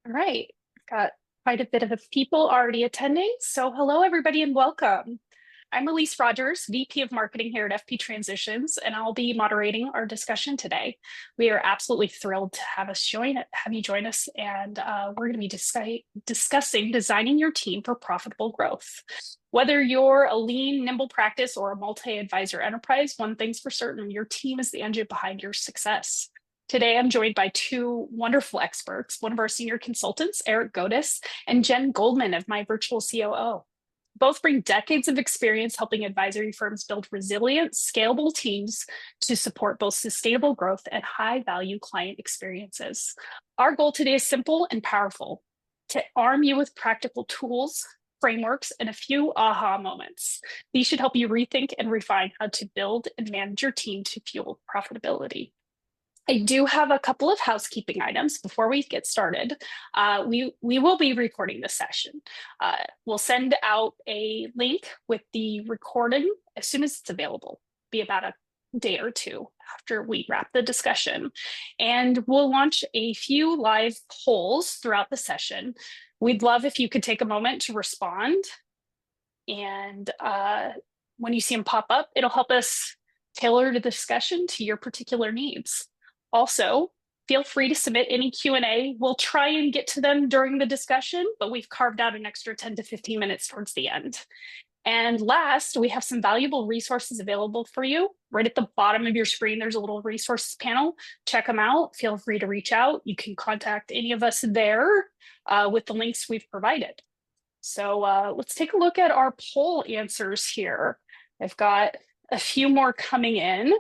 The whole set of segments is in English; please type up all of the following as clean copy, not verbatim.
All right, got quite a bit of people already attending. So hello, everybody, and welcome. I'm Elise Rogers, VP of Marketing here at FP Transitions, and I'll be moderating our discussion today. We are absolutely thrilled to have you join us, and we're going to be discussing designing your team for profitable growth. Whether you're a lean, nimble practice or a multi-advisor enterprise, one thing's for certain, your team is the engine behind your success. Today, I'm joined by two wonderful experts, one of our senior consultants, Eric Godis, and Jen Goldman of my virtual COO. Both bring decades of experience helping advisory firms build resilient, scalable teams to support both sustainable growth and high-value client experiences. Our goal today is simple and powerful: to arm you with practical tools, frameworks, and a few aha moments. These should help you rethink and refine how to build and manage your team to fuel profitability. I do have a couple of housekeeping items before we get started. We will be recording this session. We'll send out a link with the recording as soon as it's available. Be about a day or two after we wrap the discussion. And we'll launch a few live polls throughout the session. We'd love if you could take a moment to respond. And when you see them pop up, it'll help us tailor the discussion to your particular needs. Also, feel free to submit any Q&A. We'll try and get to them during the discussion, but we've carved out an extra 10 to 15 minutes towards the end. And last, we have some valuable resources available for you. Right at the bottom of your screen, there's a little resources panel. Check them out. Feel free to reach out. You can contact any of us there with the links we've provided. So let's take a look at our poll answers here. I've got a few more coming in.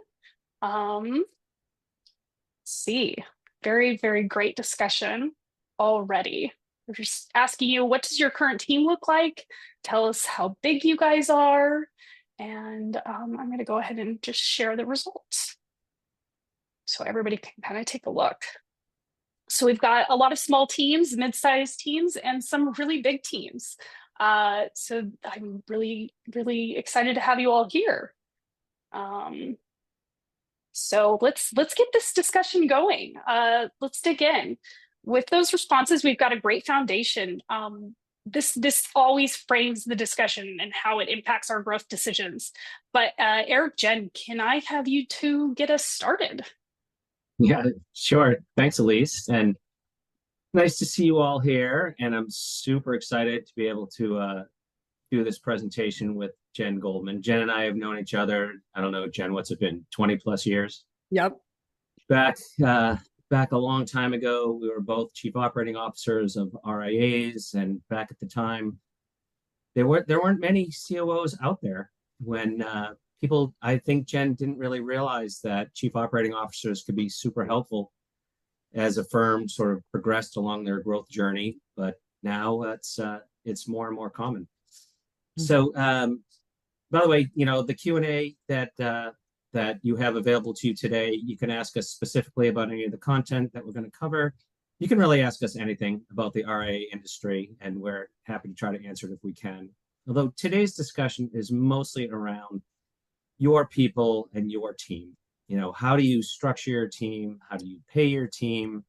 See, very, very great discussion already. We're just asking you, what does your current team look like? Tell us how big you guys are. And I'm going to go ahead and just share the results so everybody can kind of take a look. So we've got a lot of small teams, mid-sized teams, and some really big teams. So I'm really, really excited to have you all here. So let's get this discussion going. Let's dig in. With those responses, we've got a great foundation. This always frames the discussion and how it impacts our growth decisions. But Eric, Jen, can I have you two get us started? Yeah, sure. Thanks, Elise. And nice to see you all here. And I'm super excited to be able to do this presentation with Jen Goldman. Jen and I have known each other, I don't know, Jen, what's it been, 20 plus years? Yep. Back a long time ago, we were both chief operating officers of RIAs, and back at the time, there weren't many COOs out there when people, I think Jen didn't really realize that chief operating officers could be super helpful as a firm sort of progressed along their growth journey, but now it's more and more common. So, by the way, the Q&A that you have available to you today, you can ask us specifically about any of the content that we're going to cover. You can really ask us anything about the RIA industry, and we're happy to try to answer it if we can. Although today's discussion is mostly around your people and your team. How do you structure your team? How do you pay your team?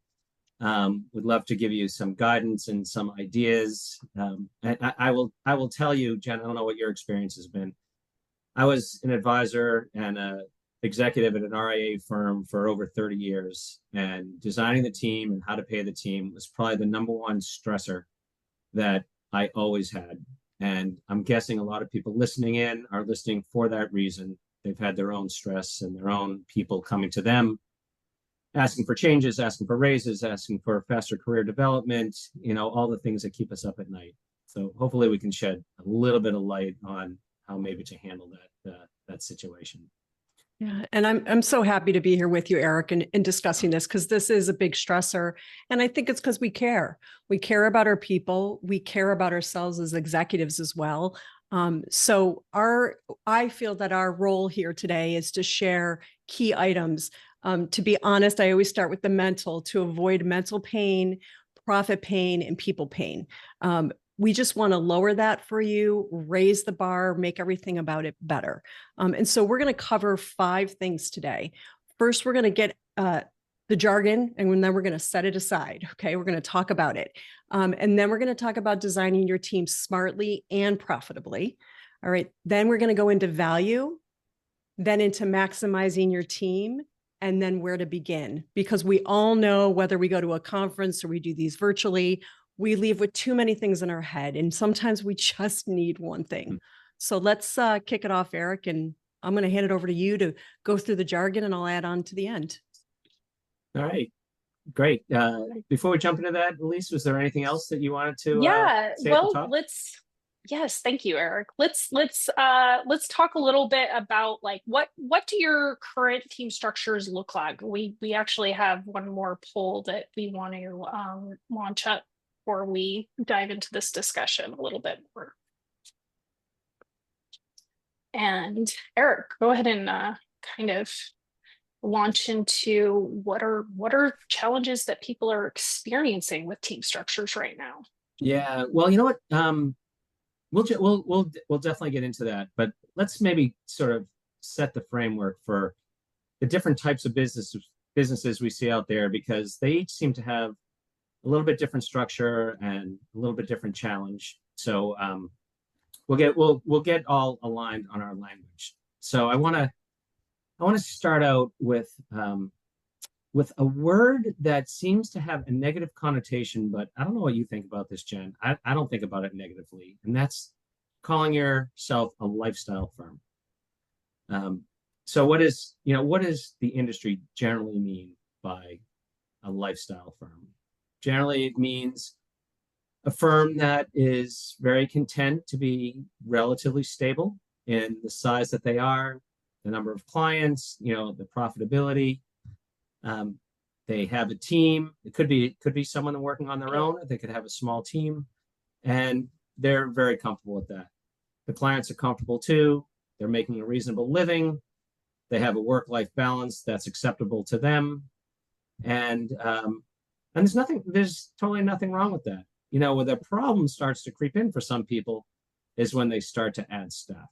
Would love to give you some guidance and some ideas. And I will tell you, Jen, I don't know what your experience has been. I was an advisor and an executive at an RIA firm for over 30 years, and designing the team and how to pay the team was probably the number one stressor that I always had. And I'm guessing a lot of people listening in are listening for that reason. They've had their own stress and their own people coming to them, asking for changes, asking for raises, asking for faster career development, all the things that keep us up at night. So hopefully we can shed a little bit of light on how maybe to handle that situation. Yeah, and I'm so happy to be here with you, Eric, and discussing this, because this is a big stressor. And I think it's because we care. We care about our people. We care about ourselves as executives as well. So I feel that our role here today is to share key items. To be honest, I always start with the mental to avoid mental pain, profit pain, and people pain. We just want to lower that for you, raise the bar, make everything about it better. And so we're going to cover 5 things today. First, we're going to get the jargon, and then we're going to set it aside. Okay. We're going to talk about it. And then we're going to talk about designing your team smartly and profitably. All right. Then we're going to go into value, then into maximizing your team, and then where to begin. Because we all know, whether we go to a conference or we do these virtually, we leave with too many things in our head. And sometimes we just need one thing. So let's kick it off, Eric. And I'm going to hand it over to you to go through the jargon, and I'll add on to the end. All right, great. Before we jump into that, Elise, was there anything else that you wanted to Yeah, say at the well, top? yes, thank you, Eric. Let's talk a little bit about like what do your current team structures look like? We actually have one more poll that we want to launch up before we dive into this discussion a little bit more. And Eric, go ahead and kind of launch into what are challenges that people are experiencing with team structures right now. Yeah, well, you know what? We'll definitely get into that, but let's maybe sort of set the framework for the different types of businesses we see out there, because they each seem to have a little bit different structure and a little bit different challenge. So we'll get all aligned on our language. So I want to start out with a word that seems to have a negative connotation, but I don't know what you think about this, Jen. I don't think about it negatively, and that's calling yourself a lifestyle firm. So what does the industry generally mean by a lifestyle firm? Generally, it means a firm that is very content to be relatively stable in the size that they are, the number of clients, the profitability. They have a team. It could be someone working on their own. They could have a small team, and they're very comfortable with that. The clients are comfortable too. They're making a reasonable living. They have a work-life balance that's acceptable to them, and there's totally nothing wrong with that. Where the problem starts to creep in for some people is when they start to add staff,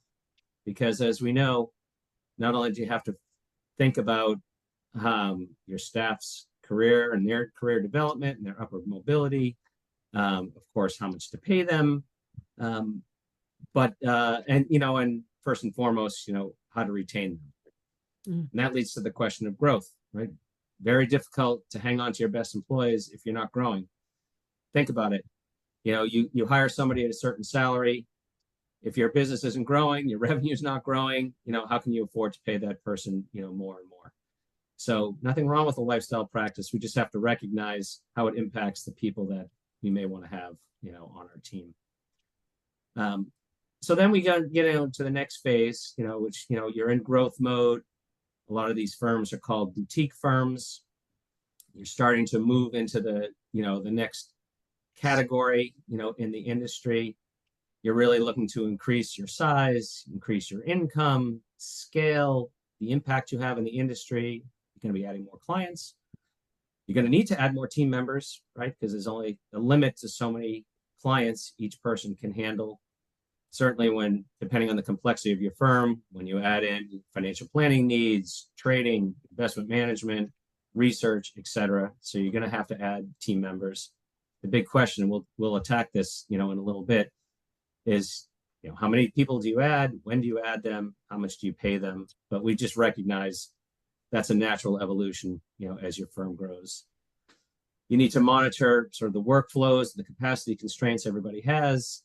because as we know, not only do you have to think about your staff's career and their career development and their upward mobility, of course, how much to pay them, but and first and foremost, how to retain them. And that leads to the question of growth, right? Very difficult to hang on to your best employees if you're not growing. Think about it. You hire somebody at a certain salary. If your business isn't growing, your revenue is not growing, how can you afford to pay that person, more and more? So nothing wrong with a lifestyle practice. We just have to recognize how it impacts the people that we may want to have, on our team. So then we get into the next phase, which, you're in growth mode. A lot of these firms are called boutique firms. You're starting to move into the next category, in the industry. You're really looking to increase your size, increase your income, scale, the impact you have in the industry. You're going to be adding more clients. You're going to need to add more team members, right? Because there's only a limit to so many clients each person can handle. Certainly depending on the complexity of your firm, when you add in financial planning needs, trading, investment management, research, etc. So you're going to have to add team members. The big question, we'll attack this, in a little bit, is, how many people do you add? When do you add them? How much do you pay them? But we just recognize that's a natural evolution, as your firm grows. You need to monitor sort of the workflows, the capacity constraints everybody has.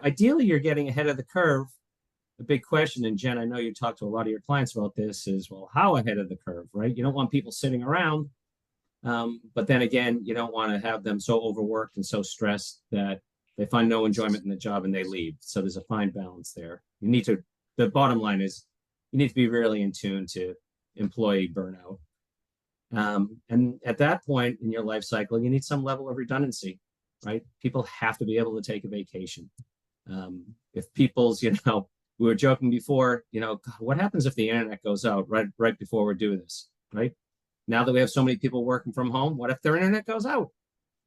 Ideally, you're getting ahead of the curve. The big question, and Jen, I know you talk to a lot of your clients about this, is, well, how ahead of the curve, right? You don't want people sitting around, but then again, you don't want to have them so overworked and so stressed that they find no enjoyment in the job and they leave. So there's a fine balance there. The bottom line is, you need to be really in tune to employee burnout. And at that point in your life cycle, you need some level of redundancy, right? People have to be able to take a vacation. If people's, we were joking before, what happens if the internet goes out right before we're doing this, right? Now that we have so many people working from home, what if their internet goes out?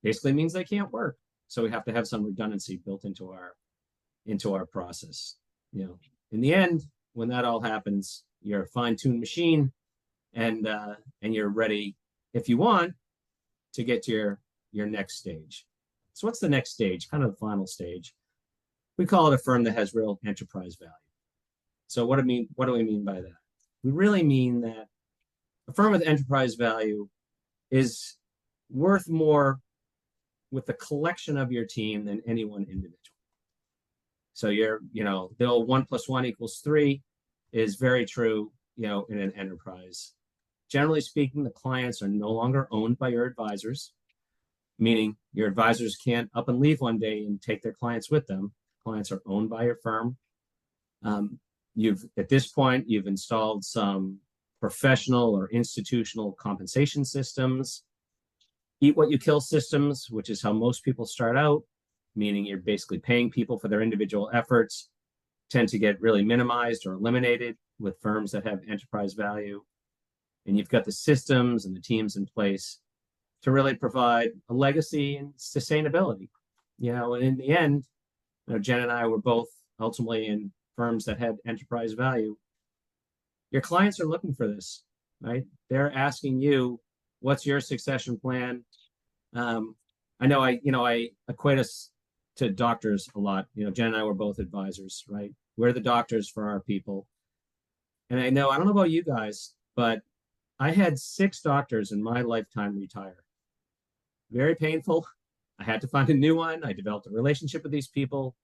Basically means they can't work. So we have to have some redundancy built into our process. In the end, when that all happens, you're a fine-tuned machine. and you're ready, if you want, to get to your next stage. So what's the next stage? Kind of the final stage. We call it a firm that has real enterprise value. So what do we mean by that? We really mean that a firm with enterprise value is worth more with the collection of your team than any one individual. So the old 1 + 1 = 3 is very true, in an enterprise. Generally speaking, the clients are no longer owned by your advisors, meaning your advisors can't up and leave one day and take their clients with them. Clients are owned by your firm. At this point, you've installed some professional or institutional compensation systems, eat what you kill systems, which is how most people start out, meaning you're basically paying people for their individual efforts, tend to get really minimized or eliminated with firms that have enterprise value. And you've got the systems and the teams in place to really provide a legacy and sustainability. And in the end, Jen and I were both ultimately in firms that had enterprise value. Your clients are looking for this, right? They're asking you, what's your succession plan? I know I equate us to doctors a lot. Jen and I were both advisors, right? We're the doctors for our people. And I don't know about you guys, but I had 6 doctors in my lifetime retire. Very painful. I had to find a new one. I developed a relationship with these people.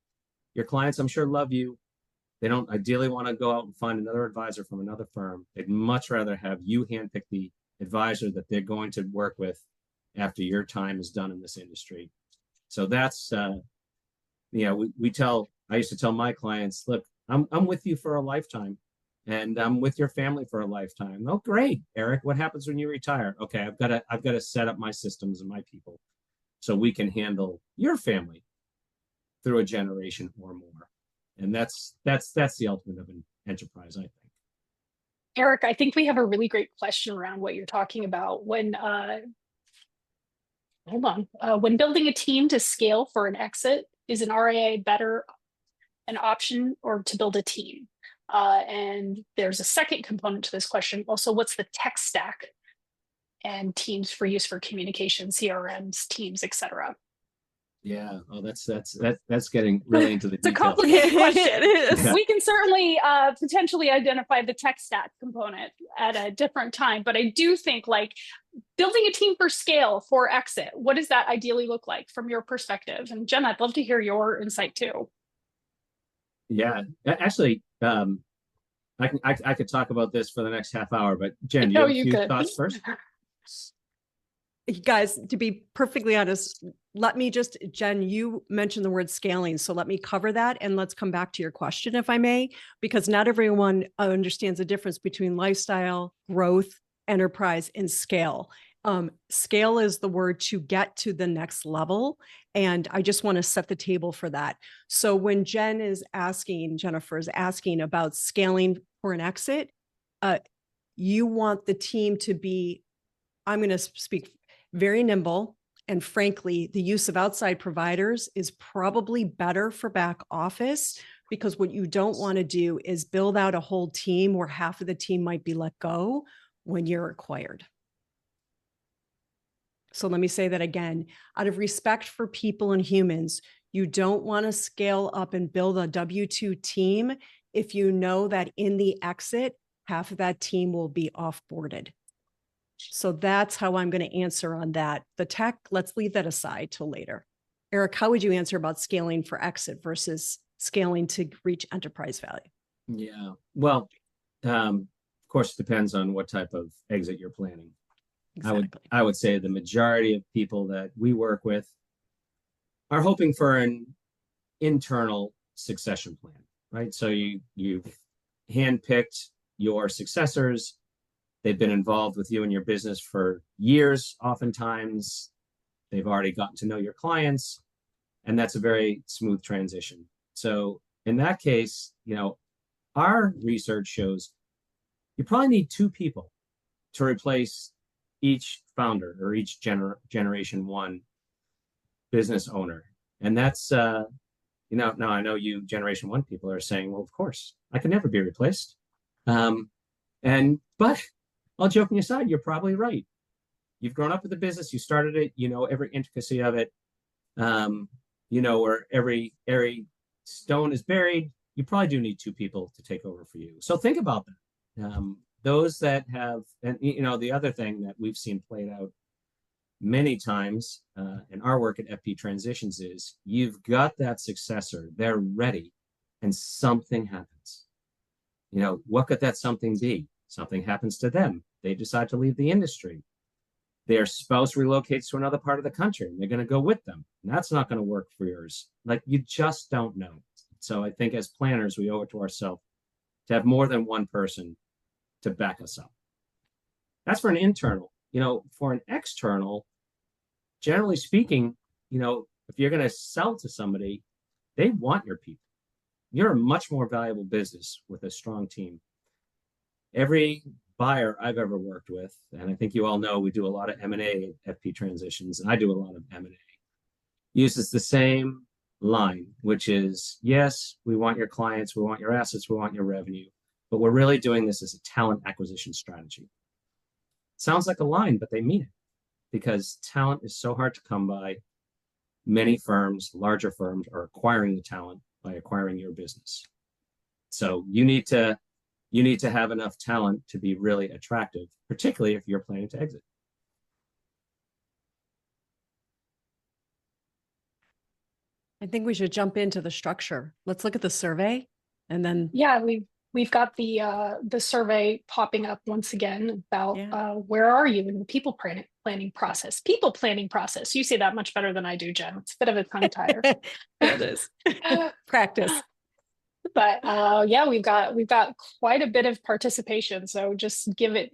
Your clients, I'm sure, love you. They don't ideally want to go out and find another advisor from another firm. They'd much rather have you handpick the advisor that they're going to work with after your time is done in this industry. So that's, I used to tell my clients, look, I'm with you for a lifetime, and I'm with your family for a lifetime. Oh, great, Eric. What happens when you retire? Okay, I've got to set up my systems and my people so we can handle your family through a generation or more. And that's the ultimate of an enterprise, I think. Eric, I think we have a really great question around what you're talking about. When building a team to scale for an exit, is an RIA better an option or to build a team? And there's a second component to this question. Also, what's the tech stack and teams for use for communication, CRMs, teams, etc.? Yeah. Oh, that's getting really into the It's a details. complicated question. It is. We can certainly potentially identify the tech stack component at a different time, but I do think building a team for scale for exit, what does that ideally look like from your perspective? And Jen, I'd love to hear your insight too. Yeah, actually, I could talk about this for the next half hour, but Jen, do you have a few thoughts first? Guys, to be perfectly honest, Jen, you mentioned the word scaling. So let me cover that and let's come back to your question, if I may, because not everyone understands the difference between lifestyle, growth, enterprise, and scale. Scale is the word to get to the next level. And I just want to set the table for that. So when Jennifer is asking about scaling for an exit, you want the team to be, I'm going to speak very nimble. And frankly, the use of outside providers is probably better for back office, because what you don't want to do is build out a whole team where half of the team might be let go when you're acquired. So let me say that again. Out of respect for people and humans, you don't want to scale up and build a W-2 team if you know that in the exit, half of that team will be off-boarded. So that's how I'm going to answer on that. The tech, let's leave that aside till later. Eric, how would you answer about scaling for exit versus scaling to reach enterprise value? Yeah, well, of course, it depends on what type of exit you're planning. Exactly. I would say the majority of people that we work with are hoping for an internal succession plan, right? So you've handpicked your successors. They've been involved with you in your business for years. Oftentimes, they've already gotten to know your clients, and that's a very smooth transition. So in that case, our research shows you probably need 2 people to replace each founder or each generation 1 business owner. And that's, now I know you generation 1 people are saying, well, of course, I can never be replaced. But all joking aside, you're probably right. You've grown up with the business, you started it, you know every intricacy of it, you know where every stone is buried. You probably do need two people to take over for you. So think about that. Those that have, and you know, the other thing that we've seen played out many times in our work at FP Transitions is you've got that successor, they're ready, and something happens. You know, what could that something be? Something happens to them. They decide to leave the industry. Their spouse relocates to another part of the country and they're going to go with them. And that's not going to work for yours. Like, you just don't know. So I think as planners, we owe it to ourselves to have more than one person to back us up. That's for an internal. You know, for an external, generally speaking, you know, if you're going to sell to somebody, they want your people. You're a much more valuable business with a strong team. Every buyer I've ever worked with, and I think you all know we do a lot of M&A at FP Transitions, and I do a lot of M&A, uses the same line, which is, yes, we want your clients, we want your assets, we want your revenue, but we're really doing this as a talent acquisition strategy. Sounds like a line, but they mean it, because talent is so hard to come by. Many firms, larger firms, are acquiring the talent by acquiring your business. So you need to have enough talent to be really attractive, particularly if you're planning to exit. I think we should jump into the structure. Let's look at the survey and then. Yeah, we've got the survey popping up once again about where are you in the people planning process? People planning process. You say that much better than I do, Jen. It's a bit of a tongue tire. It is. Practice. But yeah, we've got quite a bit of participation. So just give it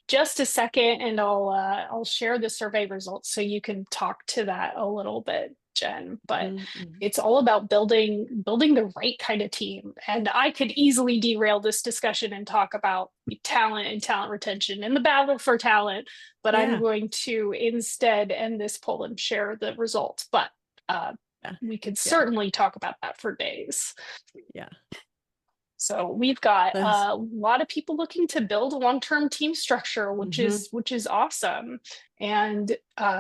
just a second, and I'll share the survey results so you can talk to that a little bit, Jen. But it's all about building the right kind of team. And I could easily derail this discussion and talk about talent and talent retention and the battle for talent, but I'm going to instead end this poll and share the results. But we could certainly talk about that for days. Yeah. So we've got a lot of people looking to build a long-term team structure, which is awesome. And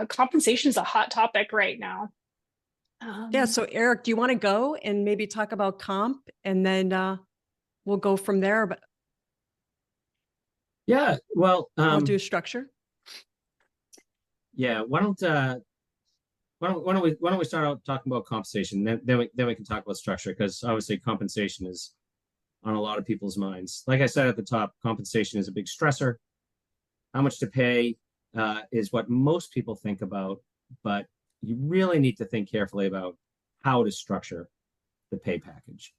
compensation is a hot topic right now. Yeah. So Eric, do you want to go and maybe talk about comp, and then we'll go from there? But yeah, well, I'll do structure. Yeah, why don't we start out talking about compensation? Then we can talk about structure, because obviously compensation is on a lot of people's minds. Like I said at the top, compensation is a big stressor. How much to pay is what most people think about, but you really need to think carefully about how to structure the pay package.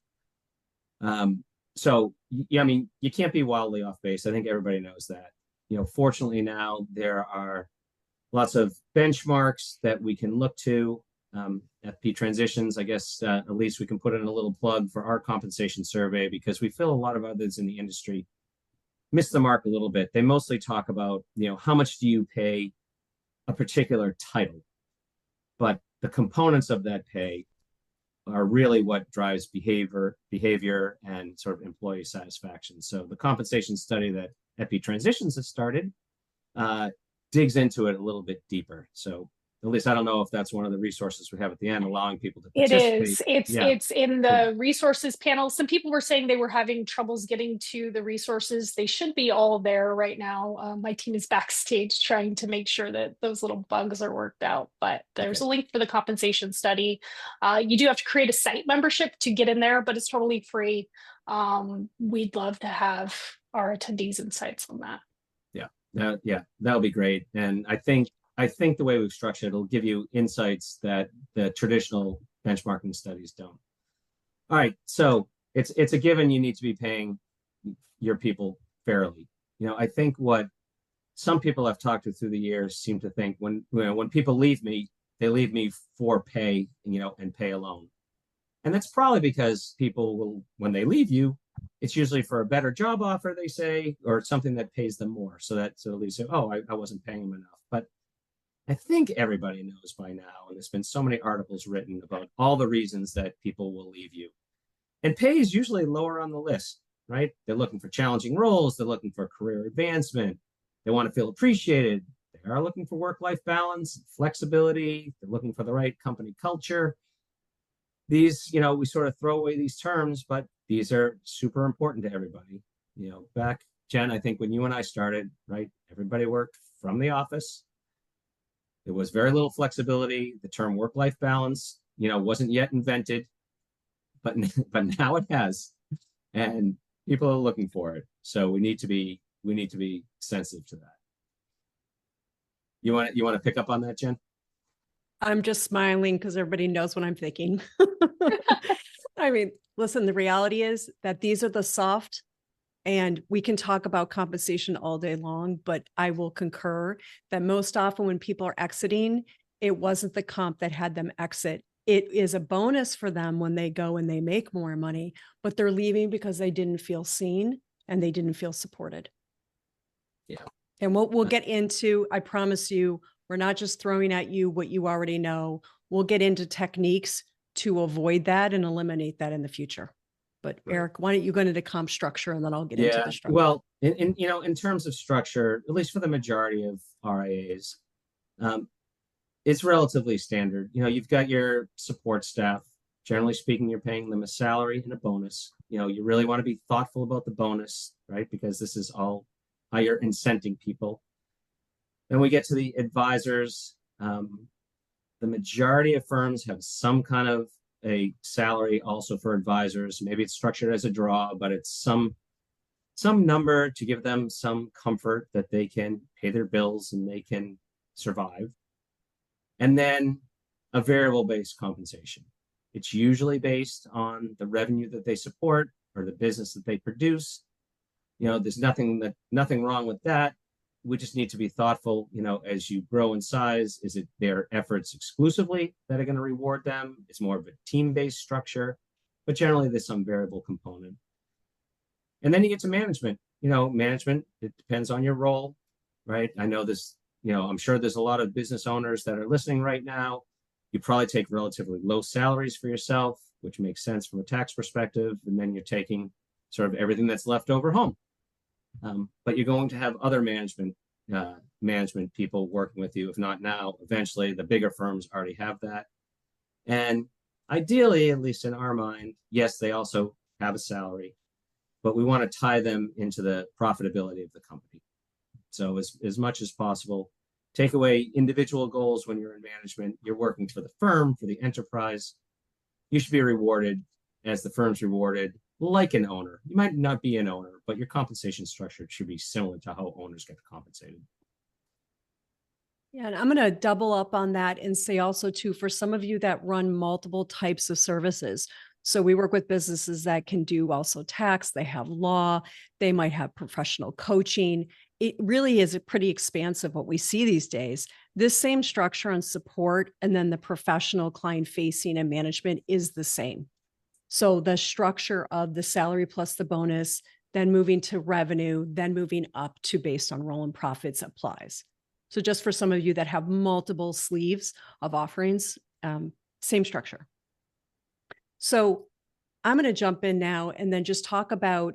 So, yeah, I mean, you can't be wildly off base. I think everybody knows that. You know, fortunately now there are lots of benchmarks that we can look to. FP Transitions, I guess, at least we can put in a little plug for our compensation survey, because we feel a lot of others in the industry miss the mark a little bit. They mostly talk about, you know, how much do you pay a particular title, but the components of that pay are really what drives behavior and sort of employee satisfaction. So the compensation study that FP Transitions has started digs into it a little bit deeper. So at least I don't know if that's one of the resources we have at the end, allowing people to participate. It's in the resources panel. Some people were saying they were having troubles getting to the resources. They should be all there right now. My team is backstage trying to make sure that those little bugs are worked out, but there's a link for the compensation study. You do have to create a site membership to get in there, but it's totally free. We'd love to have our attendees' insights on that. That'll be great. And I think the way we've structured it, it'll give you insights that the traditional benchmarking studies don't. All right, so it's a given you need to be paying your people fairly. You know, I think what some people I've talked to through the years seem to think, when people leave me, they leave me for pay, you know, and pay alone. And that's probably because people will, when they leave you, it's usually for a better job offer, they say, or something that pays them more. So they say, oh, I wasn't paying them enough. But I think everybody knows by now, and there's been so many articles written about all the reasons that people will leave you. And pay is usually lower on the list. right? They're looking for challenging roles. They're looking for career advancement. They want to feel appreciated. They are looking for work-life balance, flexibility. They're looking for the right company culture. These, we sort of throw away these terms, but these are super important to everybody. Back, Jen, I think when you and I started, right, everybody worked from the office. There was very little flexibility. The term work-life balance, wasn't yet invented, but now it has, and people are looking for it. So we need to be sensitive to that. You want to pick up on that, Jen? I'm just smiling because everybody knows what I'm thinking. I mean, listen, the reality is that these are the soft, and we can talk about compensation all day long, but I will concur that most often when people are exiting, it wasn't the comp that had them exit. It is a bonus for them when they go and they make more money, but they're leaving because they didn't feel seen and they didn't feel supported. Yeah. And what we'll get into, I promise you, we're not just throwing at you what you already know. We'll get into techniques to avoid that and eliminate that in the future. But Right. Eric, why don't you go into the comp structure and then I'll get into the structure. Well, in terms of structure, at least for the majority of RIAs, it's relatively standard. You've got your support staff. Generally speaking, you're paying them a salary and a bonus. You really want to be thoughtful about the bonus, right? Because this is all how you're incenting people. Then we get to the advisors. The majority of firms have some kind of a salary also for advisors. Maybe it's structured as a draw, but it's some number to give them some comfort that they can pay their bills and they can survive. And then a variable-based compensation. It's usually based on the revenue that they support or the business that they produce. There's nothing wrong with that. We just need to be thoughtful, as you grow in size. Is it their efforts exclusively that are going to reward them? It's more of a team-based structure, but generally there's some variable component. And then you get to management. Management, it depends on your role, right? I know this, I'm sure there's a lot of business owners that are listening right now. You probably take relatively low salaries for yourself, which makes sense from a tax perspective. And then you're taking sort of everything that's left over home. But you're going to have other management people working with you. If not now, eventually the bigger firms already have that. And ideally, at least in our mind, yes, they also have a salary, but we want to tie them into the profitability of the company. So as much as possible, take away individual goals when you're in management. You're working for the firm, for the enterprise. You should be rewarded as the firm's rewarded, like an owner. You might not be an owner, but your compensation structure should be similar to how owners get compensated. Yeah, and I'm going to double up on that and say also too, for some of you that run multiple types of services. So we work with businesses that can do also tax, they have law, they might have professional coaching. It really is pretty expansive what we see these days. This same structure and support, and then the professional client facing and management is the same. So the structure of the salary plus the bonus, then moving to revenue, then moving up to based on role and profits applies. So just for some of you that have multiple sleeves of offerings, same structure. So I'm going to jump in now and then just talk about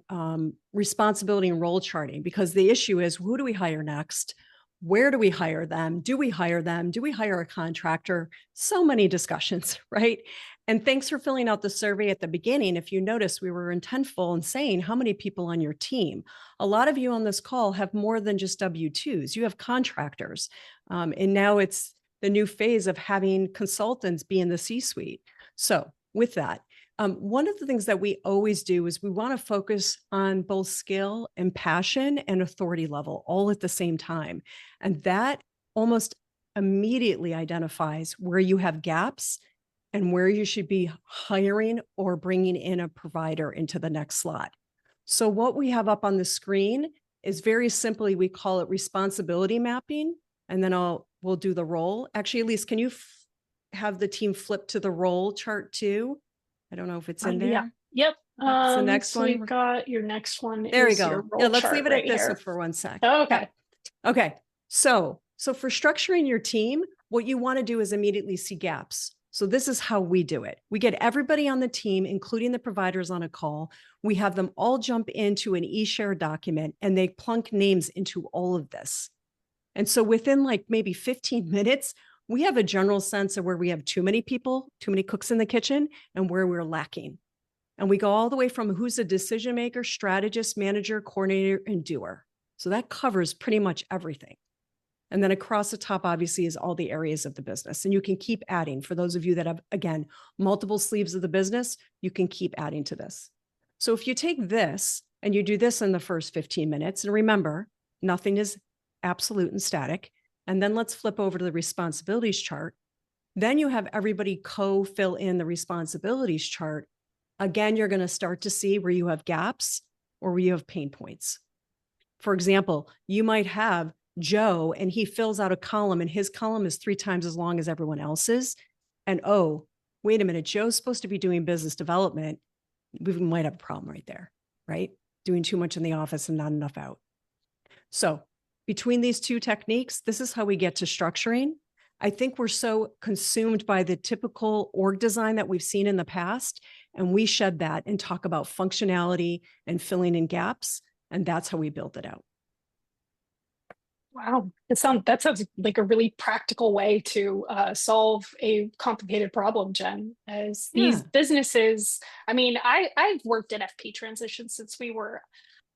responsibility and role charting, because the issue is, who do we hire next? Where do we hire them? Do we hire them? Do we hire a contractor? So many discussions, right? And thanks for filling out the survey at the beginning. If you notice, we were intentful in saying how many people on your team. A lot of you on this call have more than just W-2s. You have contractors. And now it's the new phase of having consultants be in the C-suite. So with that, one of the things that we always do is we want to focus on both skill and passion and authority level all at the same time. And that almost immediately identifies where you have gaps and where you should be hiring or bringing in a provider into the next slot. So what we have up on the screen is very simply, we call it responsibility mapping. And then we'll do the role. Actually, Elise, can you have the team flip to the role chart too? I don't know if it's in there. Yeah. Yep. That's the next so one. We've got your next one. There we is go. your role Yeah, let's chart leave it right at this here. for 1 sec. Oh, okay. Okay. So for structuring your team, what you want to do is immediately see gaps. So this is how we do it. We get everybody on the team, including the providers, on a call. We have them all jump into an eShare document and they plunk names into all of this. And so within like maybe 15 minutes, we have a general sense of where we have too many people, too many cooks in the kitchen, and where we're lacking. And we go all the way from who's a decision maker, strategist, manager, coordinator, and doer. So that covers pretty much everything. And then across the top, obviously, is all the areas of the business. And you can keep adding. For those of you that have, again, multiple sleeves of the business, you can keep adding to this. So if you take this and you do this in the first 15 minutes, and remember, nothing is absolute and static. And then let's flip over to the responsibilities chart. Then you have everybody co-fill in the responsibilities chart. Again, you're going to start to see where you have gaps or where you have pain points. For example, you might have Joe and he fills out a column and his column is 3 times as long as everyone else's. And oh, wait a minute, Joe's supposed to be doing business development. We might have a problem right there, right? Doing too much in the office and not enough out. So between these two techniques, this is how we get to structuring. I think we're so consumed by the typical org design that we've seen in the past, and we shed that and talk about functionality and filling in gaps. And that's how we build it out. Wow, that sounds like a really practical way to solve a complicated problem, Jen. As these businesses, I mean, I've worked in FP transition since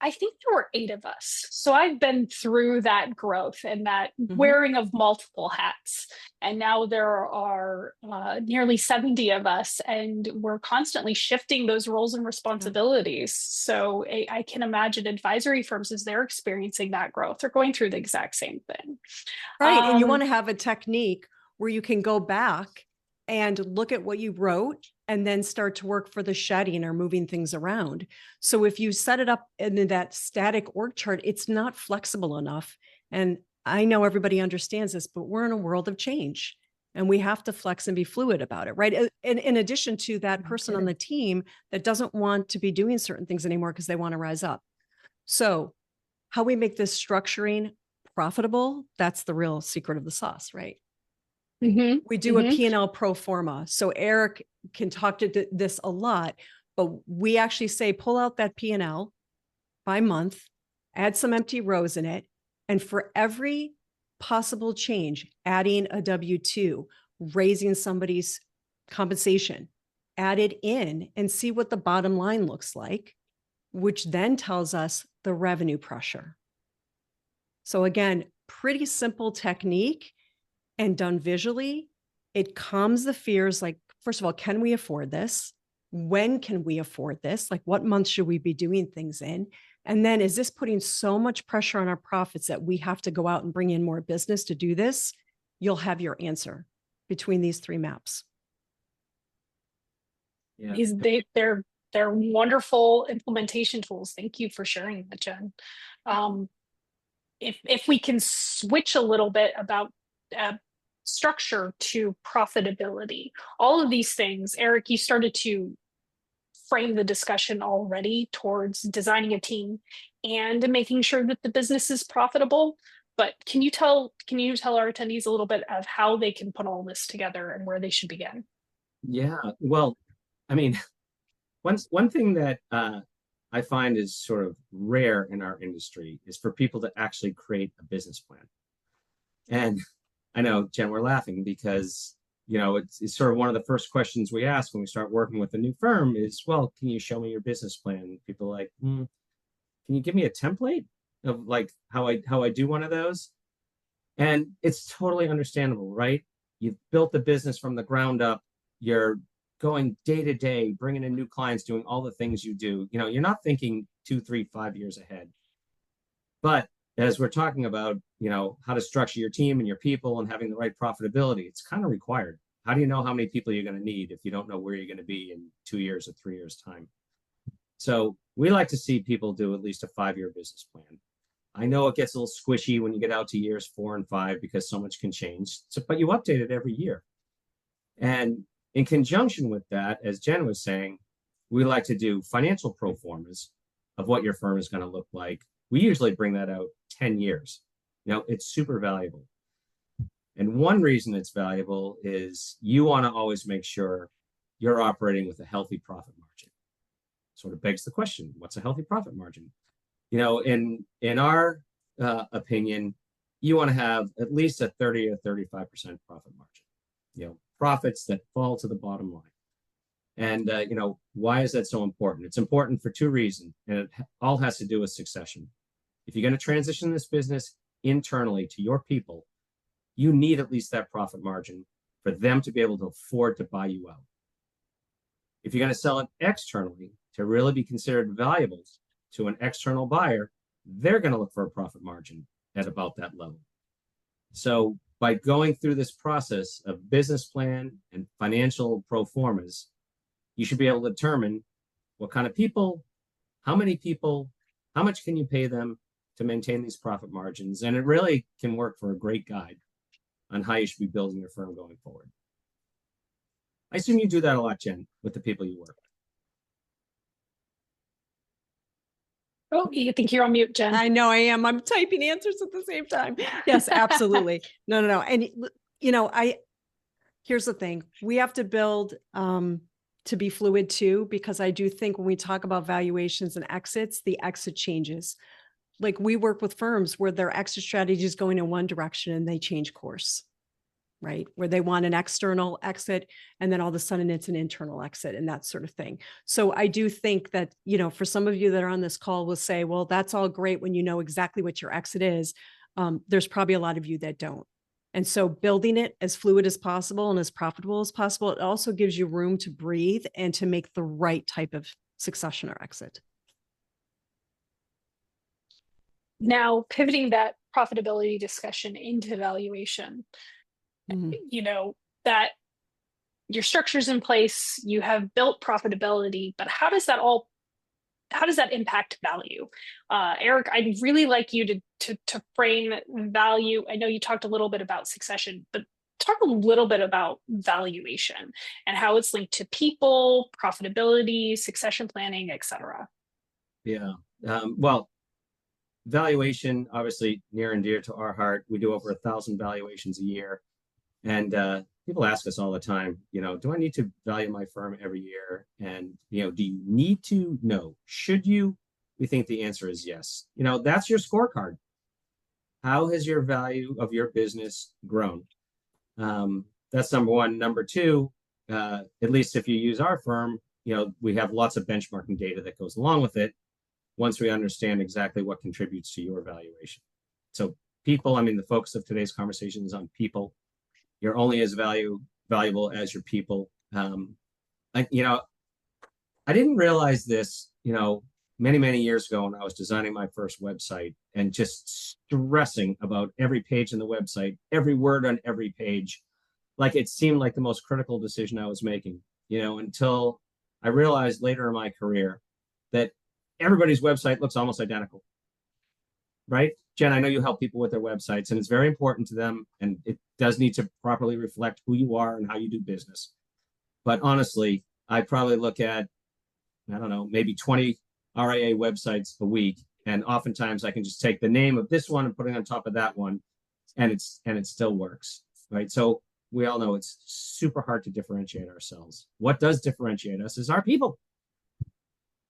I think there were 8 of us. So I've been through that growth and that wearing of multiple hats. And now there are nearly 70 of us, and we're constantly shifting those roles and responsibilities. So I can imagine advisory firms, as they're experiencing that growth, they're going through the exact same thing. Right. And you want to have a technique where you can go back and look at what you wrote and then start to work for the shedding or moving things around. So if you set it up in that static org chart, it's not flexible enough. And I know everybody understands this, but we're in a world of change and we have to flex and be fluid about it, right? In addition to that person on the team that doesn't want to be doing certain things anymore because they want to rise up. So how we make this structuring profitable, that's the real secret of the sauce, right? We do a P&L pro forma. So Eric can talk to this a lot, but we actually say, pull out that P&L by month, add some empty rows in it. And for every possible change, adding a W-2, raising somebody's compensation, add it in and see what the bottom line looks like, which then tells us the revenue pressure. So again, pretty simple technique. And done visually, it calms the fears. Like, first of all, can we afford this? When can we afford this? Like, what month should we be doing things in? And then, is this putting so much pressure on our profits that we have to go out and bring in more business to do this? You'll have your answer between these 3 maps. Yeah. They're wonderful implementation tools. Thank you for sharing that, Jen. If we can switch a little bit about structure to profitability, all of these things, Eric, you started to frame the discussion already towards designing a team and making sure that the business is profitable. But can you tell our attendees a little bit of how they can put all this together and where they should begin? Yeah, well, I mean, one thing that I find is sort of rare in our industry is for people to actually create a business plan. And I know, Jen, we're laughing because, you know, it's sort of one of the first questions we ask when we start working with a new firm is, well, can you show me your business plan? People are like, can you give me a template of like how I do one of those? And it's totally understandable, right? You've built the business from the ground up. You're going day to day, bringing in new clients, doing all the things you do. You know, you're not thinking 2, 3, 5 years ahead. But as we're talking about, you know, how to structure your team and your people and having the right profitability, it's kind of required. How do you know how many people you're going to need if you don't know where you're going to be in 2 years or 3 years time? So we like to see people do at least a 5-year business plan. I know it gets a little squishy when you get out to years 4 and 5 because so much can change, but you update it every year. And in conjunction with that, as Jen was saying, we like to do financial pro formas of what your firm is going to look like. We usually bring that out 10 years. You know, it's super valuable. And one reason it's valuable is you want to always make sure you're operating with a healthy profit margin. Sort of begs the question, what's a healthy profit margin? In our opinion, you want to have at least a 30 or 35% profit margin, profits that fall to the bottom line. And, why is that so important? It's important for two reasons, and it all has to do with succession. If you're going to transition this business internally to your people, you need at least that profit margin for them to be able to afford to buy you out. If you're going to sell it externally to really be considered valuable to an external buyer, they're going to look for a profit margin at about that level. So by going through this process of business plan and financial pro formas, you should be able to determine what kind of people, how many people, how much can you pay them to maintain these profit margins. And it really can work for a great guide on how you should be building your firm going forward. I assume you do that a lot, Jen, with the people you work with. Oh, you think you're on mute, Jen? I know I am. I'm typing answers at the same time. Yes, absolutely. No. And here's the thing. We have to build to be fluid too, because I do think when we talk about valuations and exits, the exit changes. Like we work with firms where their exit strategy is going in one direction and they change course, right? Where they want an external exit and then all of a sudden it's an internal exit and that sort of thing. So I do think that, for some of you that are on this call will say, well, that's all great when you know exactly what your exit is. There's probably a lot of you that don't. And so building it as fluid as possible and as profitable as possible, it also gives you room to breathe and to make the right type of succession or exit. Now, pivoting that profitability discussion into valuation, that your structure's in place, you have built profitability, but how does that impact value? Eric, I'd really like you to frame value. I know you talked a little bit about succession, but talk a little bit about valuation and how it's linked to people, profitability, succession planning, et cetera. Yeah. Well, valuation, obviously near and dear to our heart. We do over 1,000 valuations a year. And people ask us all the time, do I need to value my firm every year? And, do you need to? No. Should you? We think the answer is yes. That's your scorecard. How has your value of your business grown? That's number one. Number two, at least if you use our firm, we have lots of benchmarking data that goes along with it once we understand exactly what contributes to your valuation. So people, the focus of today's conversation is on people. You're only as valuable as your people. I didn't realize this, many, many years ago when I was designing my first website and just stressing about every page in the website, every word on every page, like it seemed like the most critical decision I was making, until I realized later in my career that everybody's website looks almost identical, right? Jen, I know you help people with their websites and it's very important to them and it does need to properly reflect who you are and how you do business. But honestly, I probably look at, maybe 20 RIA websites a week. And oftentimes I can just take the name of this one and put it on top of that one and it still works, right? So we all know it's super hard to differentiate ourselves. What does differentiate us is our people.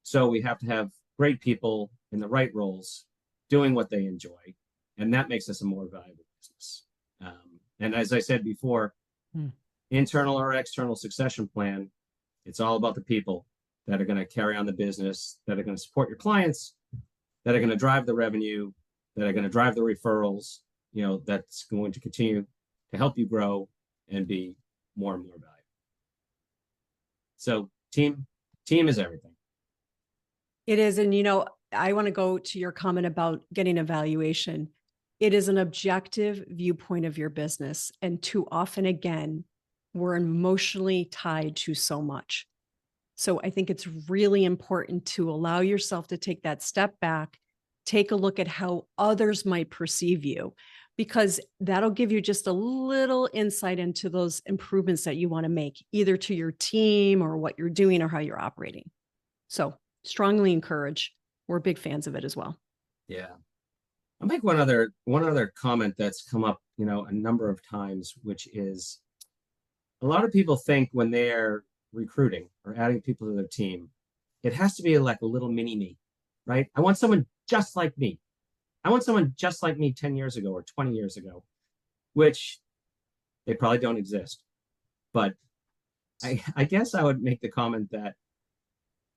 So we have to have great people in the right roles doing what they enjoy. And that makes us a more valuable business. And as I said before, internal or external succession plan, it's all about the people that are going to carry on the business, that are going to support your clients, that are going to drive the revenue, that are going to drive the referrals, that's going to continue to help you grow and be more and more valuable. So team is everything. It is. And, I want to go to your comment about getting a valuation. It is an objective viewpoint of your business. And too often, again, we're emotionally tied to so much. So I think it's really important to allow yourself to take that step back, take a look at how others might perceive you, because that'll give you just a little insight into those improvements that you want to make, either to your team or what you're doing or how you're operating. So strongly encourage. We're big fans of it as well. Yeah. I'll make one other comment that's come up, a number of times, which is a lot of people think when they're recruiting or adding people to their team, it has to be like a little mini me, right? I want someone just like me. I want someone just like me 10 years ago or 20 years ago, which they probably don't exist. But I guess I would make the comment that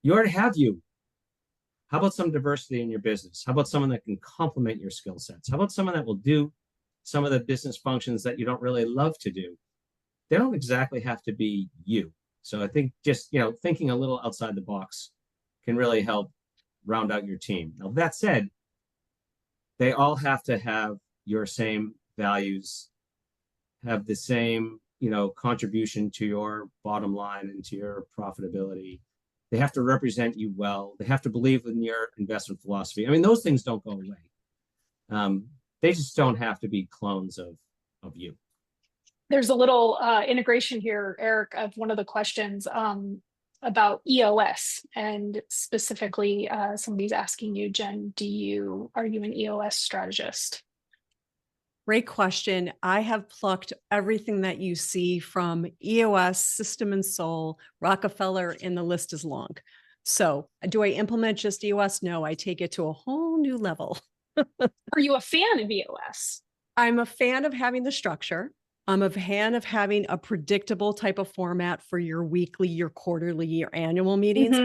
you already have you. How about some diversity in your business? How about someone that can complement your skill sets? How about someone that will do some of the business functions that you don't really love to do? They don't exactly have to be you. So I think just, thinking a little outside the box can really help round out your team. Now, that said, they all have to have your same values, have the same, contribution to your bottom line and to your profitability. They have to represent you well. They have to believe in your investment philosophy. I mean, those things don't go away. They just don't have to be clones of you. There's a little integration here, Eric, of one of the questions about EOS, and specifically somebody's asking you, Jen, are you an EOS strategist? Great question. I have plucked everything that you see from EOS, System and Soul, Rockefeller, and the list is long. So do I implement just EOS? No, I take it to a whole new level. Are you a fan of EOS? I'm a fan of having the structure. I'm a fan of having a predictable type of format for your weekly, your quarterly, your annual meetings.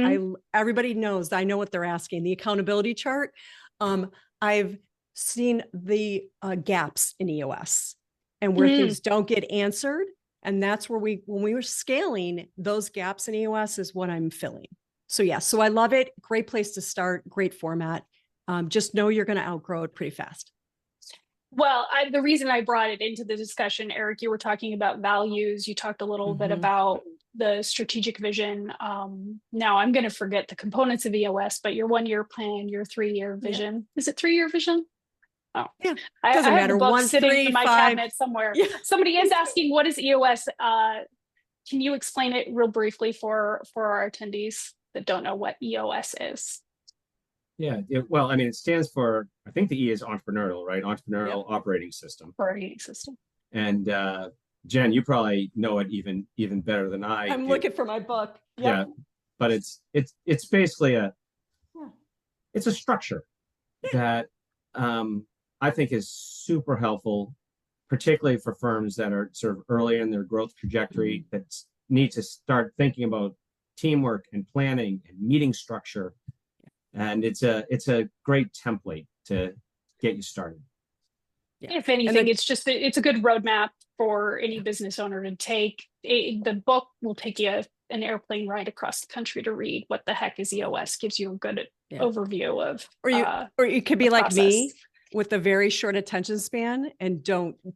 Everybody knows, I know what they're asking. The accountability chart. I've seen the gaps in EOS and where things don't get answered. And that's where when we were scaling, those gaps in EOS is what I'm filling. So yeah, so I love it. Great place to start, great format. Just know you're going to outgrow it pretty fast. Well, the reason I brought it into the discussion, Eric, you were talking about values. You talked a little bit about the strategic vision. Now I'm going to forget the components of EOS, but your 1-year plan, your 3-year vision. Yeah. Is it 3-year vision? Oh, yeah. Doesn't matter. I have the book sitting in my cabinet somewhere. Yeah. Somebody is asking, what is EOS? Can you explain it real briefly for our attendees that don't know what EOS is? Yeah, well, I mean, it stands for, I think the E is entrepreneurial, right? Entrepreneurial operating system. Operating system. And Jen, you probably know it even better than I do. I'm looking for my book. Yep. Yeah, but it's basically it's a structure that I think is super helpful, particularly for firms that are sort of early in their growth trajectory that need to start thinking about teamwork and planning and meeting structure. And it's a great template to get you started. Yeah. If anything, it's a good roadmap for any business owner to take. The book will take you an airplane ride across the country to read. What the heck is EOS? Gives you a good overview of. Or you could be like me with a very short attention span and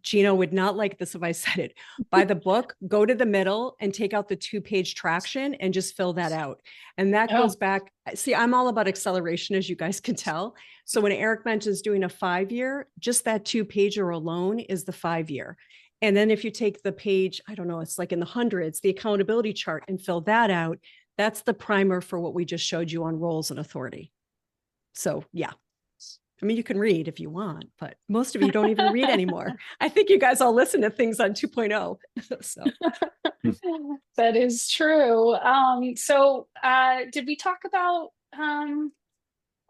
Gino would not like this if I said it. Buy the book, go to the middle and take out the 2-page traction and just fill that out. And that goes back. See, I'm all about acceleration, as you guys can tell. So when Eric mentions doing a 5-year, just that 2-pager alone is the 5-year. And then if you take the page, I don't know, it's like in the hundreds, the accountability chart and fill that out, that's the primer for what we just showed you on roles and authority. So yeah. I mean, you can read if you want, but most of you don't even read anymore. I think you guys all listen to things on 2.0. So that is true. So did we talk about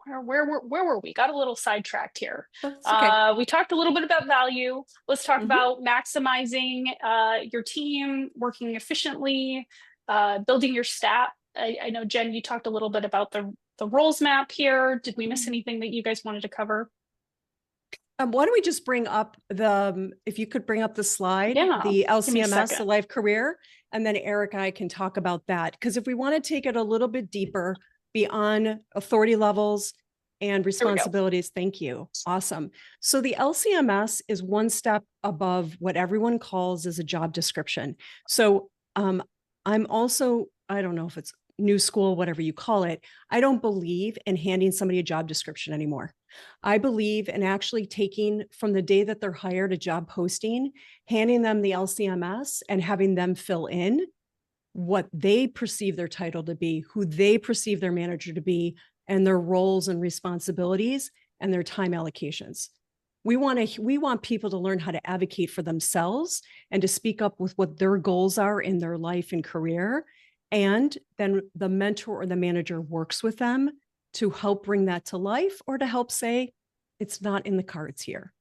where were we? Got a little sidetracked here. Okay. We talked a little bit about value. Let's talk about maximizing your team, working efficiently, building your staff. I know, Jen, you talked a little bit about the roles map here. Did we miss anything that you guys wanted to cover? Why don't we just bring up if you could bring up the slide, the LCMS, the life career, and then Eric and I can talk about that. Because if we want to take it a little bit deeper beyond authority levels and responsibilities, thank you. Awesome. So the LCMS is one step above what everyone calls as a job description. So I'm also, I don't know if it's new school, whatever you call it, I don't believe in handing somebody a job description anymore. I believe in actually taking from the day that they're hired a job posting, handing them the LCMS and having them fill in what they perceive their title to be, who they perceive their manager to be, and their roles and responsibilities and their time allocations. We want people to learn how to advocate for themselves and to speak up with what their goals are in their life and career. And then the mentor or the manager works with them to help bring that to life or to help say, it's not in the cards here.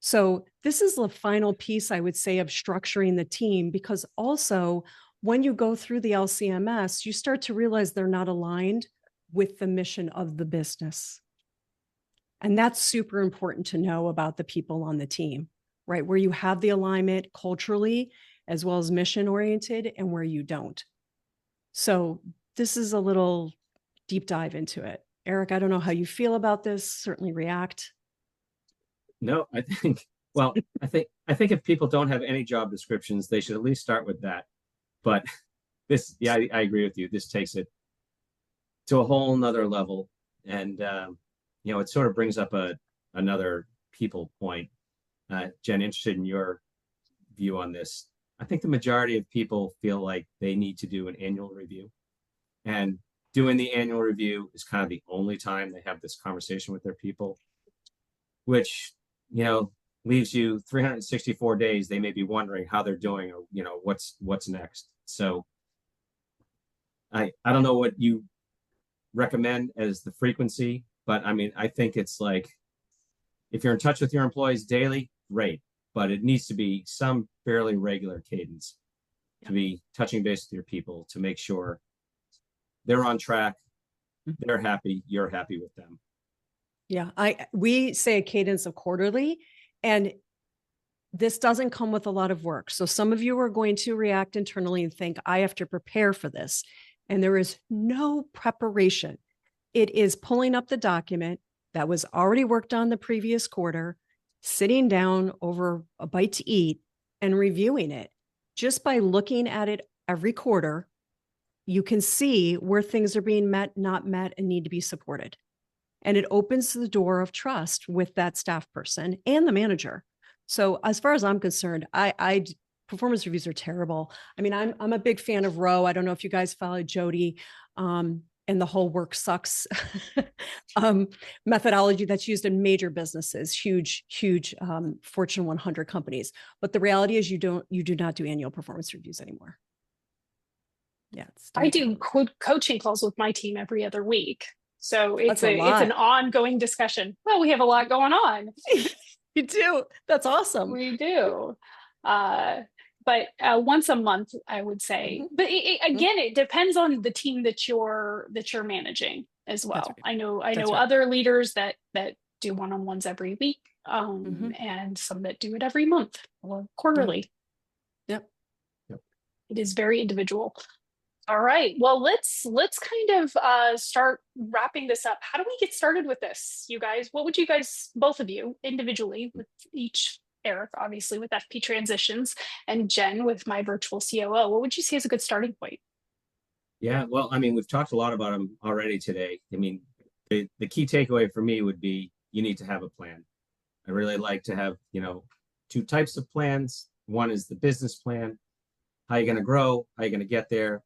So this is the final piece, I would say, of structuring the team, because also when you go through the LCMS, you start to realize they're not aligned with the mission of the business. And that's super important to know about the people on the team, right? Where you have the alignment culturally as well as mission oriented and where you don't. So this is a little deep dive into it. Eric, I don't know how you feel about this. Certainly react. No, I think, well, I think if people don't have any job descriptions, they should at least start with that. But this, yeah, I agree with you. This takes it to a whole nother level. And, you know, it sort of brings up another people point. Jen, interested in your view on this. I think the majority of people feel like they need to do an annual review. And doing the annual review is kind of the only time they have this conversation with their people, which, you know, leaves you 364 days. They may be wondering how they're doing or, you know, what's next. So I don't know what you recommend as the frequency, but I mean, I think it's like, if you're in touch with your employees daily, great, but it needs to be some fairly regular cadence to be touching base with your people to make sure they're on track, they're happy, you're happy with them. Yeah, we say a cadence of quarterly, and this doesn't come with a lot of work. So some of you are going to react internally and think, I have to prepare for this. And there is no preparation. It is pulling up the document that was already worked on the previous quarter, sitting down over a bite to eat and reviewing it. Just by looking at it every quarter, you can see where things are being met, not met, and need to be supported. And it opens the door of trust with that staff person and the manager. So as far as I'm concerned, I performance reviews are terrible. I mean, I'm a big fan of Rowe. I don't know if you guys follow Jody and the whole work sucks methodology that's used in major businesses, huge Fortune 100 companies. But the reality is you do not do annual performance reviews anymore. Yeah, I do coaching calls with my team every other week. So it's an ongoing discussion. Well, we have a lot going on. You do. That's awesome. We do. But once a month, I would say. But again, it depends on the team that you're managing as well. Right. I know other leaders that do one-on-ones every week, and some that do it every month or quarterly. Yep. It is very individual. All right. Well, let's kind of start wrapping this up. How do we get started with this, you guys? What would you guys, both of you, individually, with each, Eric, obviously, with FP Transitions, and Jen with my virtual COO, what would you say is a good starting point? Yeah, well, I mean, we've talked a lot about them already today. I mean, the key takeaway for me would be you need to have a plan. I really like to have, you know, two types of plans. One is the business plan. How are you going to grow? How are you going to get there?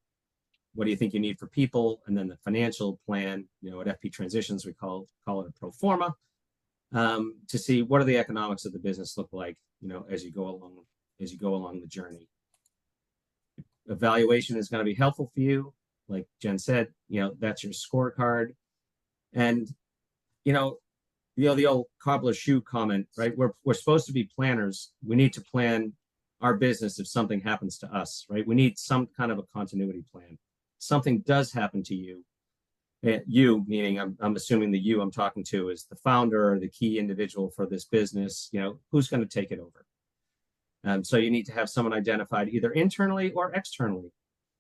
What do you think you need for people? And then the financial plan, you know, at FP Transitions, we call it a pro forma, to see what are the economics of the business look like, you know, as you go along the journey. Evaluation is going to be helpful for you. Like Jen said, you know, that's your scorecard. And, you know, the old cobbler's shoe comment, right? We're supposed to be planners. We need to plan our business if something happens to us, right? We need some kind of a continuity plan. Something does happen to you. You, meaning I'm assuming the you I'm talking to is the founder or the key individual for this business, you know, who's going to take it over? So you need to have someone identified either internally or externally.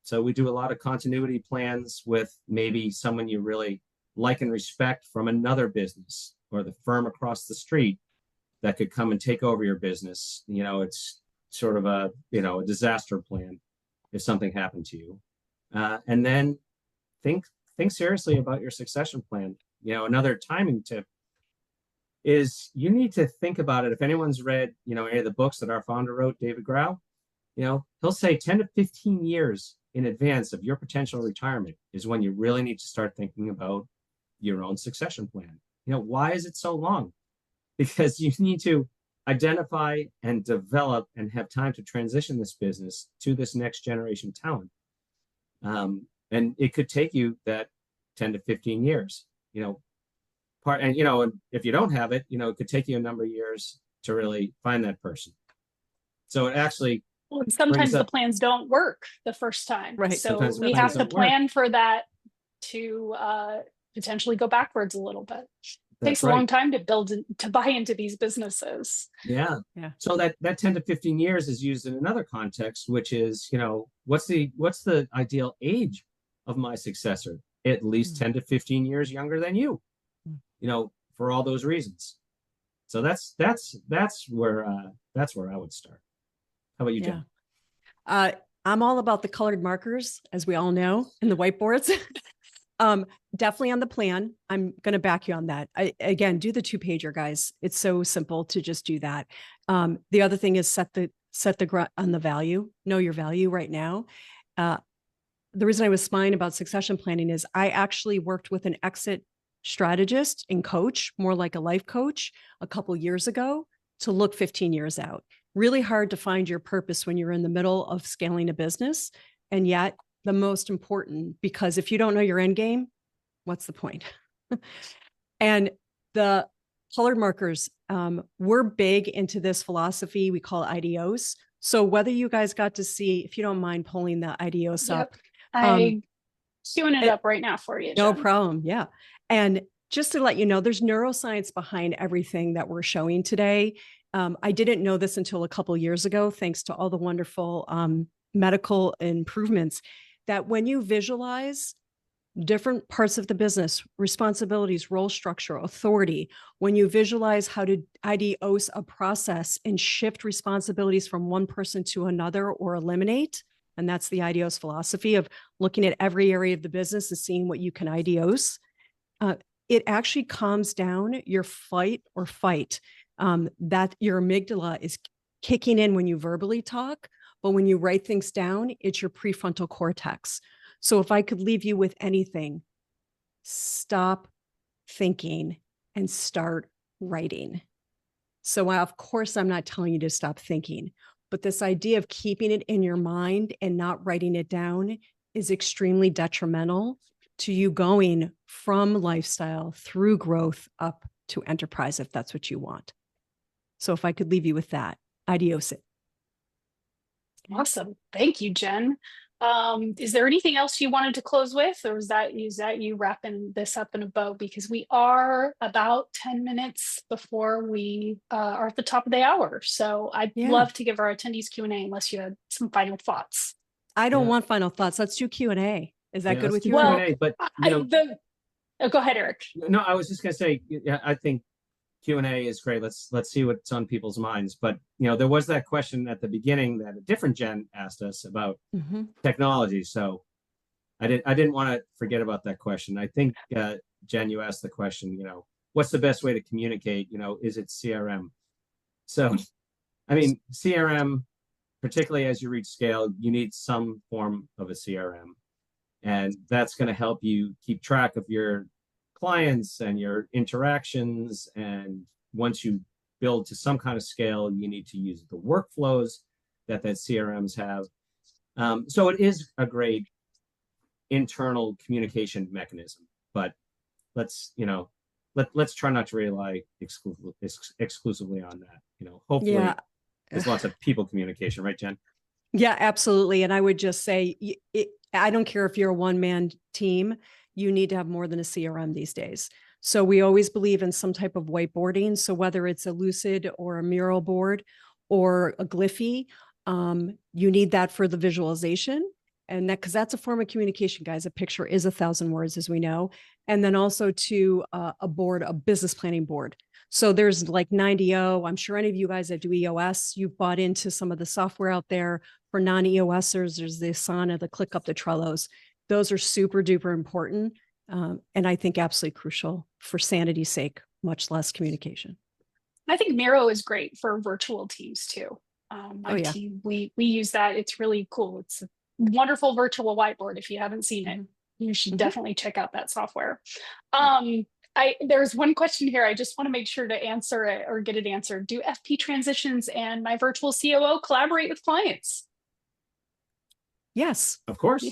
So we do a lot of continuity plans with maybe someone you really like and respect from another business or the firm across the street that could come and take over your business. You know, it's sort of a disaster plan if something happened to you. And then think seriously about your succession plan. You know, another timing tip is you need to think about it. If anyone's read, you know, any of the books that our founder wrote, David Grau, you know, he'll say 10 to 15 years in advance of your potential retirement is when you really need to start thinking about your own succession plan. You know, why is it so long? because you need to identify and develop and have time to transition this business to this next generation talent. And it could take you that 10 to 15 years, and if you don't have it, it could take you a number of years to really find that person. So it actually Well, sometimes brings the up, plans don't work the first time. Right. So sometimes the we plans have to don't work. plan for that to potentially go backwards a little bit. It takes That's a long right. time to to buy into these businesses. Yeah. Yeah. So that 10 to 15 years is used in another context, which is, what's the ideal age of my successor? At least 10 to 15 years younger than you, for all those reasons. So that's where I would start. How about you, Jen? I'm all about the colored markers, as we all know, and the whiteboards. Definitely on the plan. I'm going to back you on that. Again, do the 2-pager, guys. It's so simple to just do that. The other thing is set the on the value. Know your value right now. The reason I was smiling about succession planning is I actually worked with an exit strategist and coach, more like a life coach, a couple years ago to look 15 years out. Really hard to find your purpose when you're in the middle of scaling a business. And yet the most important, because if you don't know your end game, what's the point? And the colored markers, we're big into this philosophy. We call it IDOs. So whether you guys got to see, if you don't mind pulling the IDOs up. I'm queuing it up right now for you, No Jen. problem. Yeah. And just to let you know, there's neuroscience behind everything that we're showing today. I didn't know this until a couple of years ago, thanks to all the wonderful medical improvements, that when you visualize different parts of the business, responsibilities, role structure, authority, when you visualize how to IDOs a process and shift responsibilities from one person to another or eliminate, and that's the IDOs philosophy of looking at every area of the business and seeing what you can IDOs, it actually calms down your fight or fight. That your amygdala is kicking in when you verbally talk, but when you write things down, it's your prefrontal cortex. So if I could leave you with anything, stop thinking and start writing. So of course, I'm not telling you to stop thinking, but this idea of keeping it in your mind and not writing it down is extremely detrimental to you going from lifestyle through growth up to enterprise, if that's what you want. So if I could leave you with that, adios it. Awesome. Thank you, Jen. Is there anything else you wanted to close with, or is that you wrapping this up in a bow? Because we are about 10 minutes before we are at the top of the hour. So I'd love to give our attendees Q&A unless you had some final thoughts. I don't want final thoughts. Let's do Q&A. Is that good with you? Well, Q&A, but go ahead, Eric. No, I was just going to say, I think Q&A is great. Let's see what's on people's minds. But there was that question at the beginning that a different Jen asked us about technology. So I didn't want to forget about that question. I think Jen, you asked the question, what's the best way to communicate? Is it CRM? So I mean, CRM, particularly as you reach scale, you need some form of a CRM. And that's going to help you keep track of your clients and your interactions. And once you build to some kind of scale, you need to use the workflows that CRMs have. So it is a great internal communication mechanism, but let's try not to rely exclusively on that. Hopefully there's lots of people communication, right, Jen? Yeah, absolutely. And I would just say, I don't care if you're a one-man team, you need to have more than a CRM these days. So we always believe in some type of whiteboarding. So whether it's a Lucid or a mural board or a Glyphy, you need that for the visualization. And that, because that's a form of communication, guys. A picture is 1,000 words, as we know. And then also to a board, a business planning board. So there's like 90O. I'm sure any of you guys that do EOS, you've bought into some of the software out there. For non-EOSers, there's the Asana, the ClickUp, the Trellos. Those are super duper important. And I think absolutely crucial for sanity's sake, much less communication. I think Miro is great for virtual teams too. My team, we use that. It's really cool. It's a wonderful virtual whiteboard. If you haven't seen it, you should definitely check out that software. There's one question here. I just want to make sure to answer it or get it answered. Do FP Transitions and my virtual COO collaborate with clients? Yes. Of course.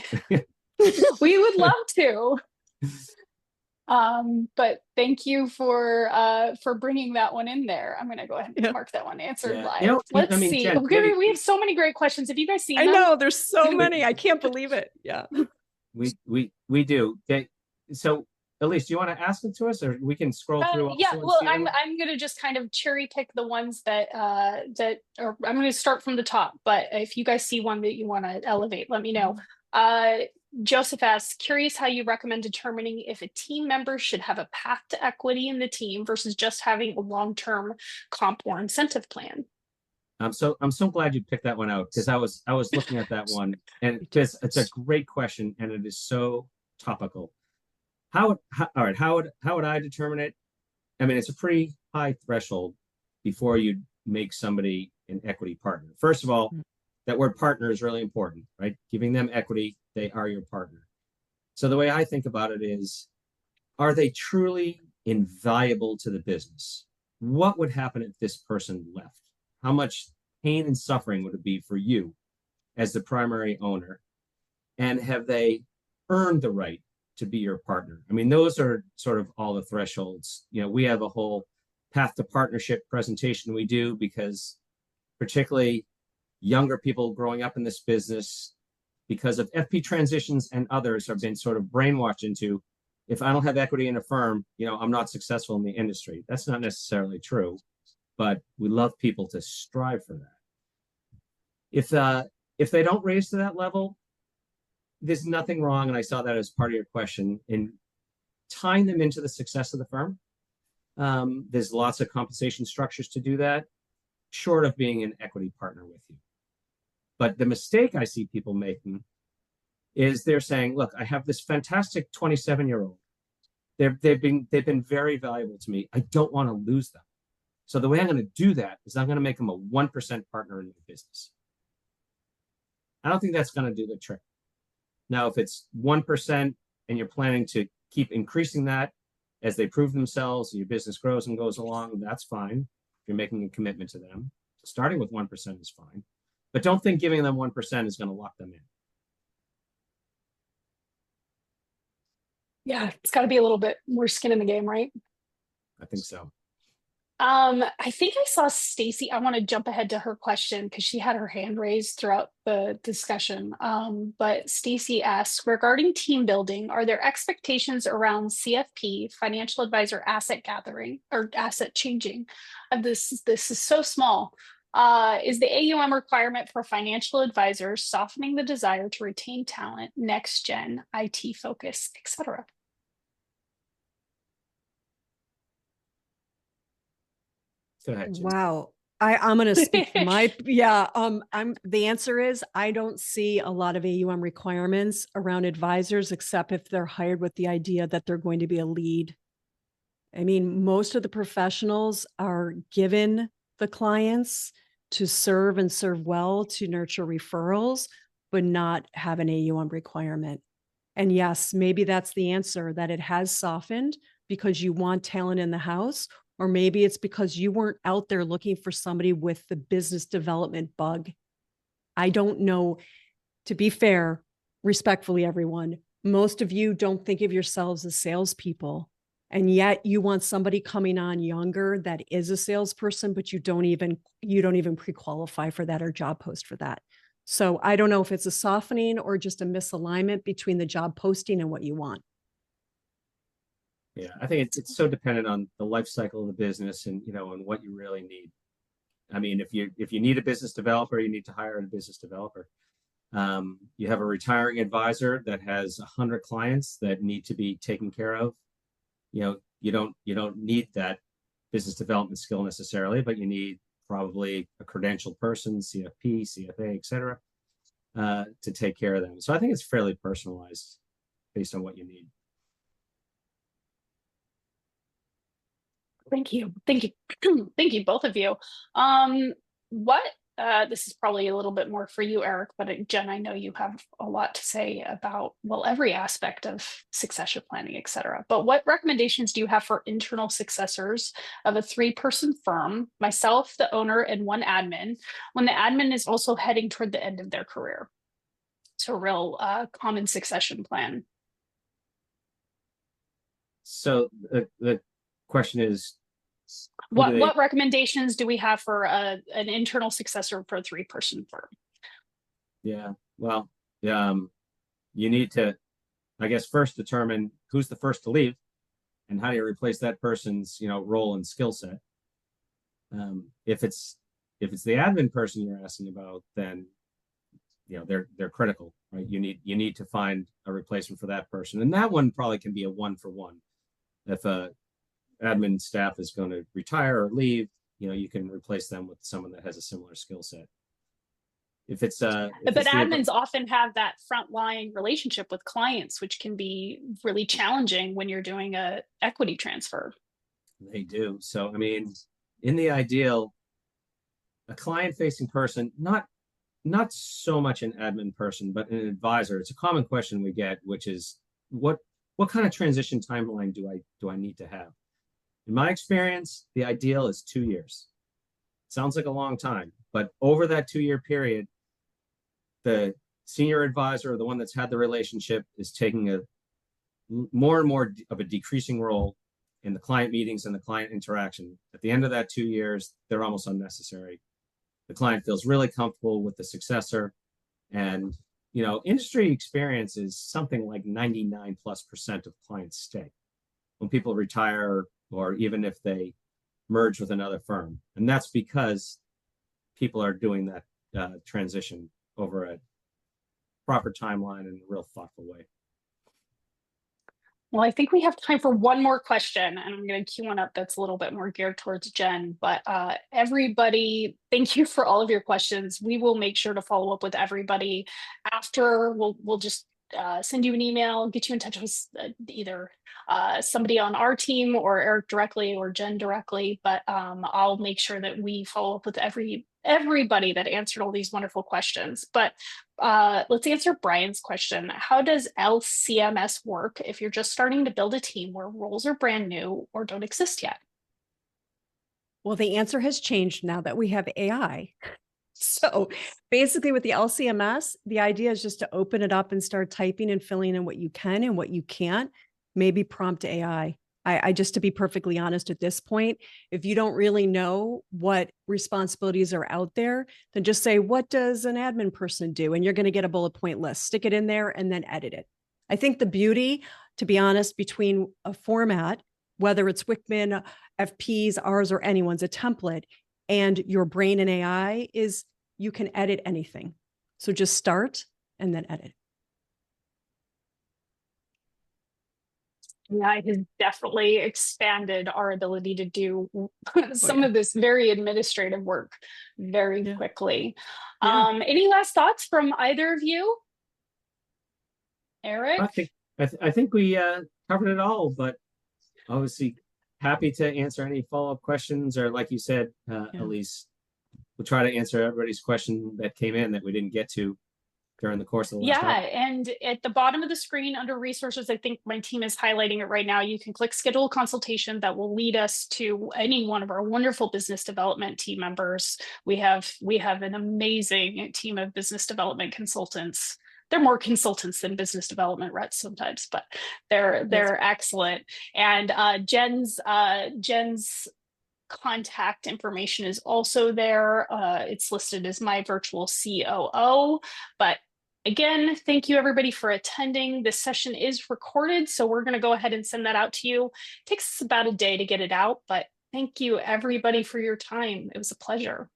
We would love to. But thank you for bringing that one in there. I'm gonna go ahead and mark that one answered live. You know, Let's I mean, see. Jen, Okay, we have so many great questions. Have you guys seen I them? know there's so many. I can't believe it. Yeah. We do. So Elise, do you want to ask it to us, or we can scroll through also Yeah, and well, see I'm them? gonna just kind of cherry pick the ones that or I'm gonna start from the top, but if you guys see one that you want to elevate, let me know. Joseph asks, curious how you recommend determining if a team member should have a path to equity in the team versus just having a long-term comp or incentive plan. I'm so glad you picked that one out, because I was looking at that one, and it's a great question, and it is so topical. All right, how would I determine it? I mean, it's a pretty high threshold before you make somebody an equity partner. First of all, that word partner is really important, right? Giving them equity, they are your partner. So the way I think about it is, are they truly invaluable to the business? What would happen if this person left? How much pain and suffering would it be for you as the primary owner? And have they earned the right to be your partner? I mean, those are sort of all the thresholds. You know, we have a whole path to partnership presentation we do, because particularly younger people growing up in this business, because of FP Transitions and others, have been sort of brainwashed into, if I don't have equity in a firm, you know, I'm not successful in the industry. That's not necessarily true, but we love people to strive for that. If they don't raise to that level, there's nothing wrong, and I saw that as part of your question, in tying them into the success of the firm. There's lots of compensation structures to do that, short of being an equity partner with you. But the mistake I see people making is they're saying, look, I have this fantastic 27-year-old. They've been very valuable to me. I don't want to lose them. So the way I'm going to do that is I'm going to make them a 1% partner in the business. I don't think that's going to do the trick. Now, if it's 1% and you're planning to keep increasing that as they prove themselves and your business grows and goes along, that's fine. If you're making a commitment to them, starting with 1% is fine. But don't think giving them 1% is going to lock them in. Yeah, it's got to be a little bit more skin in the game, right? I think so. I think I saw Stacy. I want to jump ahead to her question because she had her hand raised throughout the discussion. But Stacy asks, regarding team building, are there expectations around CFP, financial advisor asset gathering or asset changing? This is so small. Is the AUM requirement for financial advisors softening the desire to retain talent, next gen, IT focus, etc.? Go ahead, Jen. Wow. I'm going to speak for the answer is I don't see a lot of AUM requirements around advisors, except if they're hired with the idea that they're going to be a lead. I mean, most of the professionals are given the clients to serve and serve well, to nurture referrals, but not have an AUM requirement. And yes, maybe that's the answer, that it has softened because you want talent in the house, or maybe it's because you weren't out there looking for somebody with the business development bug. I don't know. To be fair, respectfully, everyone, most of you don't think of yourselves as salespeople. And yet you want somebody coming on younger that is a salesperson, but you don't even pre-qualify for that or job post for that. So I don't know if it's a softening or just a misalignment between the job posting and what you want. Yeah, I think it's so dependent on the life cycle of the business and, you know, and what you really need. I mean, if you need a business developer, you need to hire a business developer. You have a retiring advisor that has 100 clients that need to be taken care of. You know, you don't need that business development skill necessarily, but you need probably a credentialed person, CFP, CFA, et cetera, to take care of them. So I think it's fairly personalized based on what you need. Thank you. Thank you. Thank you, both of you. What this is probably a little bit more for you, Eric, but Jen, I know you have a lot to say about, well, every aspect of succession planning, et cetera. But what recommendations do you have for internal successors of a 3-person firm, myself, the owner, and 1 admin, when the admin is also heading toward the end of their career? So a real common succession plan. So the question is, what recommendations do we have for an internal successor for a 3-person firm? Yeah, well, you need to, I guess, first determine who's the first to leave and how do you replace that person's, role and skill set. If it's the admin person you're asking about, then they're critical, right? You need to find a replacement for that person, and that one probably can be a 1-for-1. If a admin staff is going to retire or leave, you can replace them with someone that has a similar skill set. If it's but admins often have that frontline relationship with clients, which can be really challenging when you're doing a equity transfer. They do. So, I mean, in the ideal, a client-facing person, not so much an admin person, but an advisor. It's a common question we get, which is what kind of transition timeline do I need to have? In my experience, the ideal is 2 years. Sounds like a long time, but over that 2-year period, the senior advisor, or the one that's had the relationship, is taking a more and more of a decreasing role in the client meetings and the client interaction. At the end of that 2 years, they're almost unnecessary. The client feels really comfortable with the successor, and industry experience is something like 99+% of clients stay when people retire, or even if they merge with another firm. And that's because people are doing that transition over a proper timeline in a real thoughtful way. Well, I think we have time for one more question, and I'm going to queue one up that's a little bit more geared towards Jen. But everybody, thank you for all of your questions. We will make sure to follow up with everybody after. We'll just send you an email, get you in touch with either somebody on our team, or Eric directly, or Jen directly. But I'll make sure that we follow up with everybody that answered all these wonderful questions. But let's answer Brian's question. How does LCMS work if you're just starting to build a team where roles are brand new or don't exist yet? Well, the answer has changed now that we have AI. So basically with the LCMS, the idea is just to open it up and start typing and filling in what you can and what you can't, maybe prompt AI. I just, to be perfectly honest at this point, if you don't really know what responsibilities are out there, then just say, what does an admin person do? And you're going to get a bullet point list, stick it in there and then edit it. I think the beauty, to be honest, between a format, whether it's Wickman, FPs, ours, or anyone's, a template, and your brain and AI, is you can edit anything. So just start and then edit. Yeah, it has definitely expanded our ability to do some of this very administrative work very quickly. Any last thoughts from either of you? Eric? I think we covered it all, but obviously happy to answer any follow-up questions, or like you said, Elise, we'll try to answer everybody's question that came in that we didn't get to during the course of the last hour. And at the bottom of the screen under resources, I think my team is highlighting it right now, you can click schedule a consultation that will lead us to any one of our wonderful business development team members. We have an amazing team of business development consultants. They're more consultants than business development reps sometimes, but they're excellent. And Jen's contact information is also there. It's listed as my virtual COO. But again, thank you everybody for attending. This session is recorded, so we're going to go ahead and send that out to you. It takes us about a day to get it out, but thank you everybody for your time. It was a pleasure.